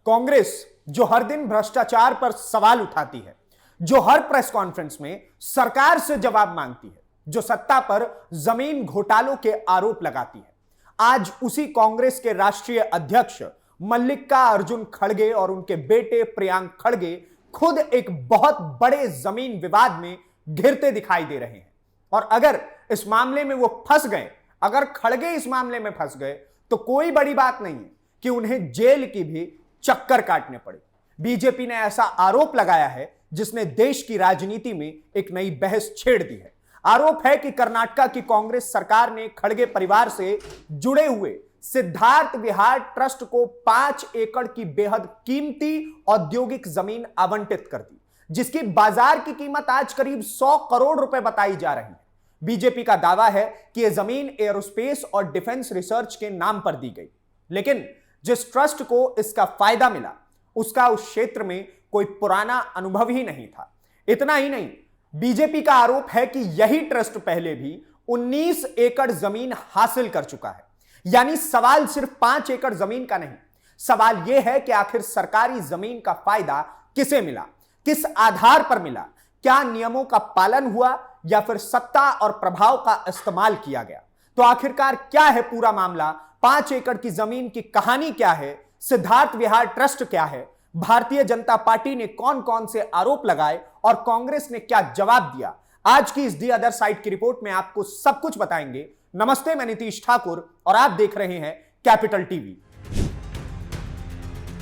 कांग्रेस जो हर दिन भ्रष्टाचार पर सवाल उठाती है, जो हर प्रेस कॉन्फ्रेंस में सरकार से जवाब मांगती है, जो सत्ता पर जमीन घोटालों के आरोप लगाती है, आज उसी कांग्रेस के राष्ट्रीय अध्यक्ष मल्लिकार्जुन खड़गे और उनके बेटे प्रियांक खड़गे खुद एक बहुत बड़े जमीन विवाद में घिरते दिखाई दे रहे हैं। और अगर इस मामले में वो फंस गए, अगर खड़गे इस मामले में फंस गए, तो कोई बड़ी बात नहीं है कि उन्हें जेल की भी चक्कर काटने पड़े। बीजेपी ने ऐसा आरोप लगाया है जिसने देश की राजनीति में एक नई बहस छेड़ दी है। आरोप है कि कर्नाटक की कांग्रेस सरकार ने खड़गे परिवार से जुड़े हुए सिद्धार्थ विहार ट्रस्ट को 5 एकड़ की बेहद कीमती औद्योगिक जमीन आवंटित कर दी, जिसकी बाजार की कीमत आज करीब 100 करोड़ रुपए बताई जा रही है। बीजेपी का दावा है कि यह जमीन एरोस्पेस और डिफेंस रिसर्च के नाम पर दी गई, लेकिन जिस ट्रस्ट को इसका फायदा मिला उसका उस क्षेत्र में कोई पुराना अनुभव ही नहीं था। इतना ही नहीं, बीजेपी का आरोप है कि यही ट्रस्ट पहले भी 19 एकड़ जमीन हासिल कर चुका है। यानी सवाल सिर्फ 5 एकड़ जमीन का नहीं, सवाल यह है कि आखिर सरकारी जमीन का फायदा किसे मिला, किस आधार पर मिला, क्या नियमों का पालन हुआ या फिर सत्ता और प्रभाव का इस्तेमाल किया गया। तो आखिरकार क्या है पूरा मामला, 5 एकड़ की जमीन की कहानी क्या है, सिद्धार्थ विहार ट्रस्ट क्या है, भारतीय जनता पार्टी ने कौन कौन से आरोप लगाए और कांग्रेस ने क्या जवाब दिया। आज की इस दी अदर साइड की रिपोर्ट में आपको सब कुछ बताएंगे। नमस्ते, मैं नीतीश ठाकुर और आप देख रहे हैं कैपिटल टीवी।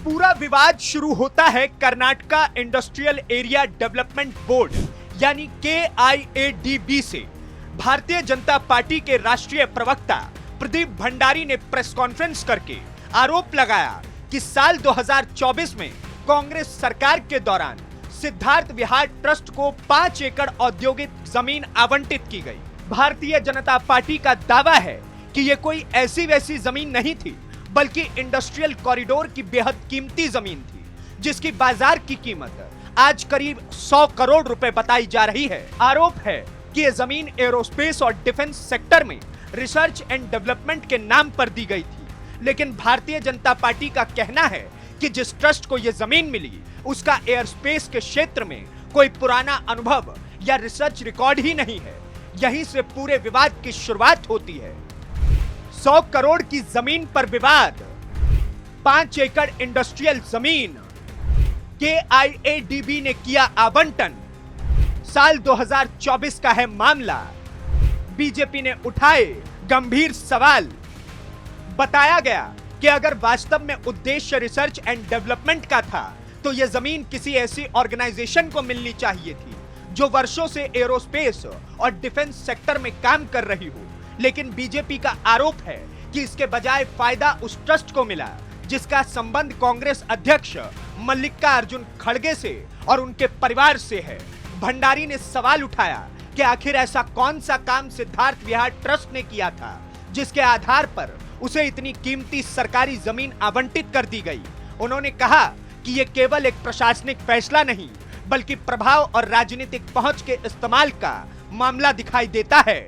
पूरा विवाद शुरू होता है Karnataka industrial area development board यानी KIADB से। भारतीय जनता पार्टी के राष्ट्रीय प्रवक्ता प्रदीप भंडारी ने प्रेस कॉन्फ्रेंस करके आरोप लगाया कि साल 2024 में कांग्रेस सरकार के दौरान सिद्धार्थ विहार ट्रस्ट को 5 एकड़ औद्योगिक जमीन आवंटित की गई। भारतीय जनता पार्टी का दावा है कि यह कोई ऐसी वैसी जमीन नहीं थी, बल्कि इंडस्ट्रियल कॉरिडोर की बेहद कीमती जमीन थी, जिसकी बाजार की कीमत आज करीब 100 करोड़ रुपए बताई जा रही है। आरोप है कि यह जमीन एरोस्पेस और डिफेंस सेक्टर में रिसर्च एंड डेवलपमेंट के नाम पर दी गई थी, लेकिन भारतीय जनता पार्टी का कहना है कि जिस ट्रस्ट को यह जमीन मिली उसका एयरस्पेस के क्षेत्र में कोई पुराना अनुभव या रिसर्च रिकॉर्ड ही नहीं है। यहीं से पूरे विवाद की शुरुआत होती है। 100 करोड़ की जमीन पर विवाद, 5 एकड़ इंडस्ट्रियल जमीन, KIADB ने किया आवंटन, साल 2024 का है मामला। बीजेपी ने उठाए गंभीर सवाल। बताया गया कि अगर वास्तव में उद्देश्य रिसर्च एंड डेवलपमेंट का था तो यह जमीन किसी ऐसी ऑर्गेनाइजेशन को मिलनी चाहिए थी जो वर्षों से एरोस्पेस और डिफेंस सेक्टर में काम कर रही हो। लेकिन बीजेपी का आरोप है कि इसके बजाय फायदा उस ट्रस्ट को मिला जिसका संबंध कांग्रेस अध्यक्ष मल्लिकार्जुन खड़गे से और उनके परिवार से है। भंडारी ने सवाल उठाया कि आखिर ऐसा कौन सा काम सिद्धार्थ विहार ट्रस्ट ने किया था जिसके आधार पर उसे इतनी कीमती सरकारी जमीन आवंटित कर दी गई। उन्होंने कहा कि यह केवल एक प्रशासनिक फैसला नहीं, बल्कि प्रभाव और राजनीतिक पहुंच के इस्तेमाल का मामला दिखाई देता है।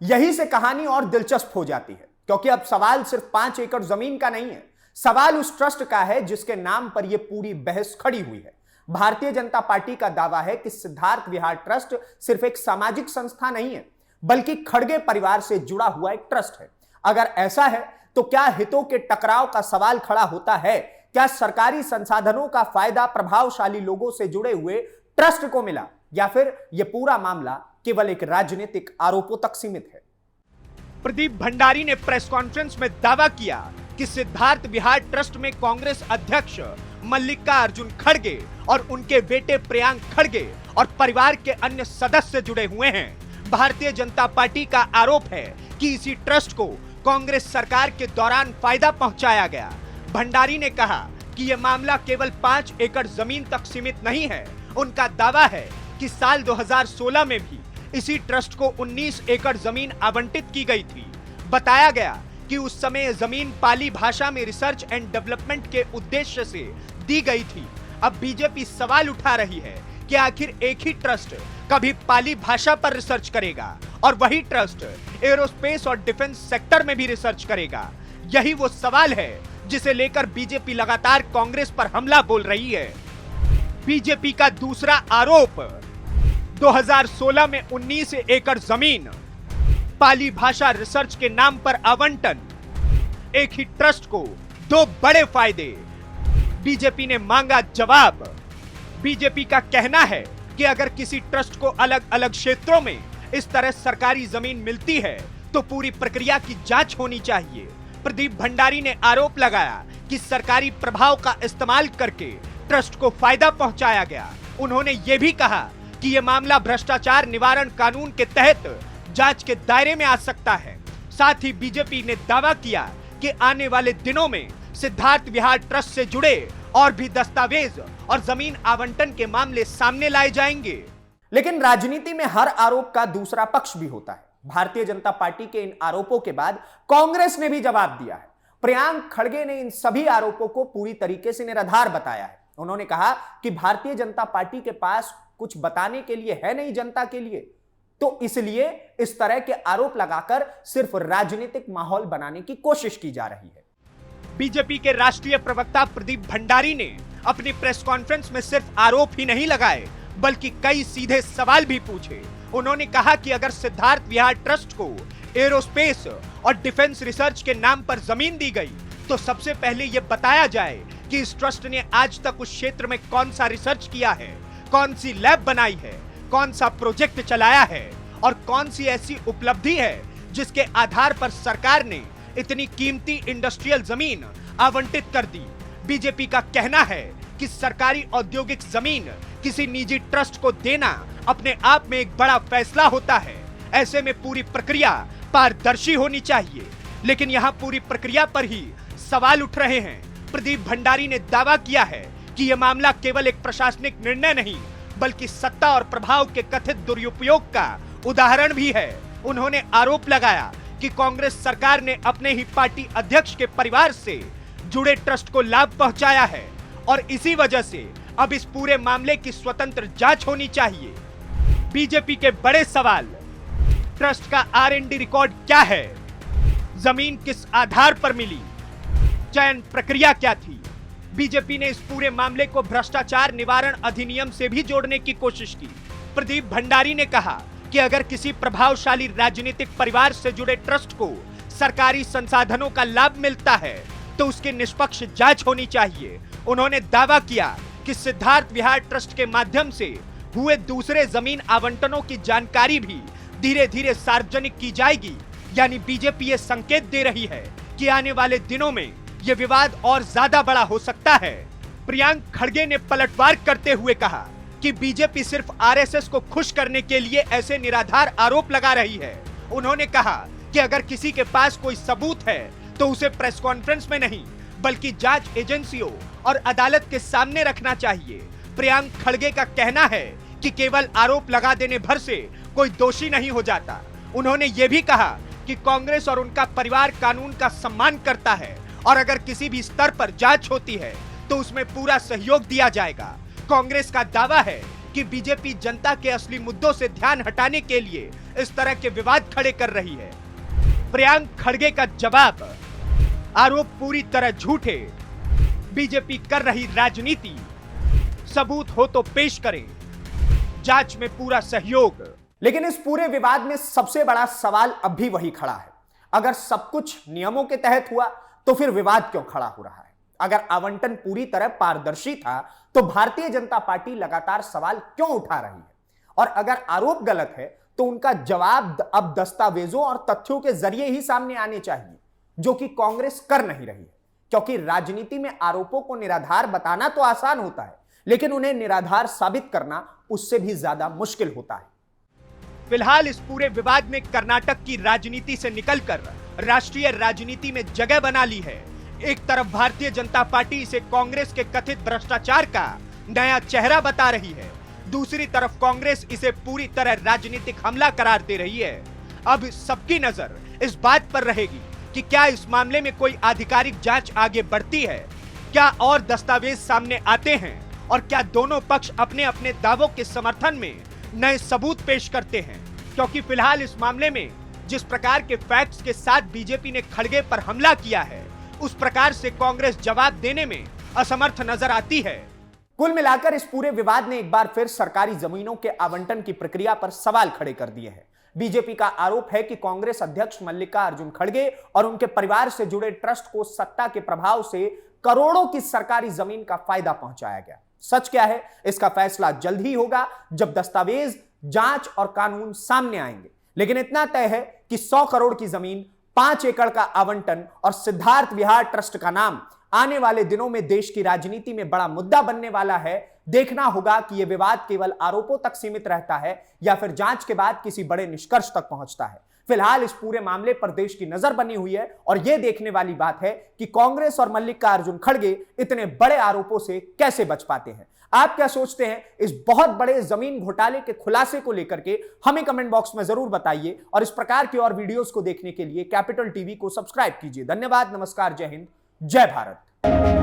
यही से कहानी और दिलचस्प हो जाती है, क्योंकि अब सवाल सिर्फ 5 एकड़ जमीन का नहीं है, सवाल उस ट्रस्ट का है जिसके नाम पर यह पूरी बहस खड़ी हुई है। भारतीय जनता पार्टी का दावा है कि सिद्धार्थ विहार ट्रस्ट सिर्फ एक सामाजिक संस्था नहीं है, बल्कि खड़गे परिवार से जुड़ा हुआ एक ट्रस्ट है। अगर ऐसा है तो क्या हितों के टकराव का सवाल खड़ा होता है? क्या सरकारी संसाधनों का फायदा प्रभावशाली लोगों से जुड़े हुए ट्रस्ट को मिला, या फिर यह पूरा मामला केवल एक राजनीतिक आरोपों तक सीमित है? प्रदीप भंडारी ने प्रेस कॉन्फ्रेंस में दावा किया कि सिद्धार्थ विहार ट्रस्ट में कांग्रेस अध्यक्ष मल्लिकार्जुन खड़गे और उनके बेटे प्रियांक खड़गे और परिवार के अन्य सदस्य जुड़े हुए हैं। भारतीय जनता पार्टी का आरोप है कि इसी ट्रस्ट को कांग्रेस सरकार के दौरान फायदा पहुंचाया गया। भंडारी ने कहा कि यह मामला केवल 5 एकड़ जमीन तक सीमित नहीं है। उनका दावा है कि साल 2016 में भी इसी ट्रस्ट को 19 एकड़ जमीन आवंटित की गई थी। बताया गया कि उस समय जमीन पाली भाषा में रिसर्च एंड डेवलपमेंट के उद्देश्य से दी गई थी। अब बीजेपी सवाल उठा रही है कि आखिर एक ही ट्रस्ट कभी पाली भाषा पर रिसर्च करेगा और वही ट्रस्ट एरोस्पेस और डिफेंस सेक्टर में भी रिसर्च करेगा। यही वो सवाल है जिसे लेकर बीजेपी लगातार कांग्रेस पर हमला बोल रही है। बीजेपी का दूसरा आरोप 2016 में 19 एकड़ जमीन पाली भाषा रिसर्च के नाम पर आवंटन, एक ही ट्रस्ट को दो बड़े फायदे। बीजेपी ने मांगा जवाब। बीजेपी का कहना है कि अगर किसी ट्रस्ट को अलग अलग क्षेत्रों में इस तरह सरकारी जमीन मिलती है तो पूरी प्रक्रिया की जांच होनी चाहिए। प्रदीप भंडारी ने आरोप लगाया कि सरकारी प्रभाव का इस्तेमाल करके ट्रस्ट को फायदा पहुंचाया गया। उन्होंने यह भी कहा कि यह मामला भ्रष्टाचार निवारण कानून के तहत जांच के दायरे में आ सकता है। साथ ही बीजेपी ने दावा किया कि आने वाले दिनों में सिद्धार्थ विहार ट्रस्ट से जुड़े और भी दस्तावेज और जमीन आवंटन के मामले सामने लाए जाएंगे। लेकिन राजनीति में हर आरोप का दूसरा पक्ष भी होता है। भारतीय जनता पार्टी के इन आरोपों के बाद कांग्रेस ने भी जवाब दिया है। प्रियांक खड़गे ने इन सभी आरोपों को पूरी तरीके से निराधार बताया है। उन्होंने कहा कि भारतीय जनता पार्टी के पास कुछ बताने के लिए है नहीं जनता के लिए, तो इसलिए इस तरह के आरोप लगाकर सिर्फ राजनीतिक माहौल बनाने की कोशिश की जा रही है। बीजेपी के राष्ट्रीय प्रवक्ता प्रदीप भंडारी ने अपनी प्रेस कॉन्फ्रेंस में सिर्फ आरोप ही नहीं लगाए बल्कि कई सीधे सवाल भी पूछे। उन्होंने कहा कि अगर सिद्धार्थ विहार ट्रस्ट को एरोस्पेस और डिफेंस रिसर्च के नाम पर जमीन दी गई तो सबसे पहले यह बताया जाए कि इस ट्रस्ट ने आज तक उस क्षेत्र में कौन सा रिसर्च किया है, कौन सी लैब बनाई है, कौन सा प्रोजेक्ट चलाया है और कौन सी ऐसी उपलब्धि है जिसके आधार पर सरकार ने इतनी कीमती इंडस्ट्रियल जमीन आवंटित कर दी। बीजेपी का कहना है कि सरकारी औद्योगिक जमीन किसी निजी ट्रस्ट को देना अपने आप में एक बड़ा फैसला होता है। ऐसे में पूरी प्रक्रिया पारदर्शी होनी चाहिए। लेकिन यहाँ पूरी प्रक्रिया पर ही सवाल उठ रहे हैं। प्रदीप भंडारी ने दावा किया है कि यह मामला केवल एक प्रशासनिक निर्णय नहीं बल्कि सत्ता और प्रभाव के कथित दुरुपयोग का उदाहरण भी है। उन्होंने आरोप लगाया कि कांग्रेस सरकार ने अपने ही पार्टी अध्यक्ष के परिवार से जुड़े ट्रस्ट को लाभ पहुंचाया है और इसी वजह से अब इस पूरे मामले की स्वतंत्र जांच होनी चाहिए। बीजेपी के बड़े सवाल, ट्रस्ट का R&D रिकॉर्ड क्या है, जमीन किस आधार पर मिली, चयन प्रक्रिया क्या थी। बीजेपी ने इस पूरे मामले को भ्रष्टाचार निवारण अधिनियम से भी जोड़ने की कोशिश की। प्रदीप भंडारी ने कहा कि अगर किसी प्रभावशाली राजनीतिक परिवार से जुड़े ट्रस्ट को सरकारी संसाधनों का लाभ मिलता है तो उसकी निष्पक्ष जांच होनी चाहिए। उन्होंने दावा किया कि सिद्धार्थ विहार ट्रस्ट के माध्यम से हुए दूसरे जमीन आवंटनों की जानकारी भी धीरे धीरे सार्वजनिक की जाएगी। यानी बीजेपी ये संकेत दे रही है कि आने वाले दिनों में यह विवाद और ज्यादा बड़ा हो सकता है। प्रियांक खड़गे ने पलटवार करते हुए कहा कि बीजेपी सिर्फ आरएसएस को खुश करने के लिए ऐसे निराधार आरोप लगा रही है। उन्होंने कहा कि अगर किसी के पास कोई सबूत है तो उसे प्रेस कॉन्फ्रेंस में नहीं बल्कि जांच एजेंसियों और अदालत के सामने रखना चाहिए। प्रियांक खड़गे का कहना है कि केवल आरोप लगा देने भर से कोई दोषी नहीं हो जाता। उन्होंने ये भी कहा कि कांग्रेस और उनका परिवार कानून का सम्मान करता है और अगर किसी भी स्तर पर जांच होती है तो उसमें पूरा सहयोग दिया जाएगा। कांग्रेस का दावा है कि बीजेपी जनता के असली मुद्दों से ध्यान हटाने के लिए इस तरह के विवाद खड़े कर रही है। प्रियांक खड़गे का जवाब, आरोप पूरी तरह झूठे, बीजेपी कर रही राजनीति, सबूत हो तो पेश करें, जांच में पूरा सहयोग। लेकिन इस पूरे विवाद में सबसे बड़ा सवाल अब भी वही खड़ा है। अगर सब कुछ नियमों के तहत हुआ तो फिर विवाद क्यों खड़ा हो रहा है? अगर आवंटन पूरी तरह पारदर्शी था तो भारतीय जनता पार्टी लगातार सवाल क्यों उठा रही है? और अगर आरोप गलत है तो उनका जवाब अब दस्तावेजों और तथ्यों के जरिए ही सामने आने चाहिए, जो कि कांग्रेस कर नहीं रही है। क्योंकि राजनीति में आरोपों को निराधार बताना तो आसान होता है, लेकिन उन्हें निराधार साबित करना उससे भी ज्यादा मुश्किल होता है। फिलहाल इस पूरे विवाद में कर्नाटक की राजनीति से निकलकर राष्ट्रीय राजनीति में जगह बना ली है। एक तरफ भारतीय जनता पार्टी इसे कांग्रेस के कथित भ्रष्टाचार का नया चेहरा बता रही है, दूसरी तरफ कांग्रेस इसे पूरी तरह राजनीतिक हमला करार दे रही है। अब सबकी नजर इस बात पर रहेगी कि क्या इस मामले में कोई आधिकारिक जांच आगे बढ़ती है, क्या और दस्तावेज सामने आते हैं और क्या दोनों पक्ष अपने अपने दावों के समर्थन में नए सबूत पेश करते हैं। क्योंकि फिलहाल इस मामले में जिस प्रकार के फैक्ट्स के साथ बीजेपी ने खड़गे पर हमला किया है उस प्रकार से कांग्रेस जवाब देने में असमर्थ नजर आती है। कुल मिलाकर इस पूरे विवाद ने एक बार फिर सरकारी जमीनों के आवंटन की प्रक्रिया पर सवाल खड़े कर दिए हैं। बीजेपी का आरोप है कि कांग्रेस अध्यक्ष मल्लिकार्जुन खड़गे और उनके परिवार से जुड़े ट्रस्ट को सत्ता के प्रभाव से करोड़ों की सरकारी जमीन का फायदा पहुंचाया गया। सच क्या है, इसका फैसला जल्द ही होगा जब दस्तावेज, जांच और कानून सामने आएंगे। लेकिन इतना तय है कि 100 करोड़ की जमीन, 5 एकड़ का आवंटन और सिद्धार्थ विहार ट्रस्ट का नाम आने वाले दिनों में देश की राजनीति में बड़ा मुद्दा बनने वाला है। देखना होगा कि यह विवाद केवल आरोपों तक सीमित रहता है या फिर जांच के बाद किसी बड़े निष्कर्ष तक पहुंचता है। फिलहाल इस पूरे मामले पर देश की नजर बनी हुई है और यह देखने वाली बात है कि कांग्रेस और मल्लिकार्जुन खड़गे इतने बड़े आरोपों से कैसे बच पाते हैं। आप क्या सोचते हैं इस बहुत बड़े जमीन घोटाले के खुलासे को लेकर के? हमें कमेंट बॉक्स में जरूर बताइए और इस प्रकार की और वीडियोस को देखने के लिए कैपिटल टीवी को सब्सक्राइब कीजिए। धन्यवाद, नमस्कार, जय हिंद, जय भारत।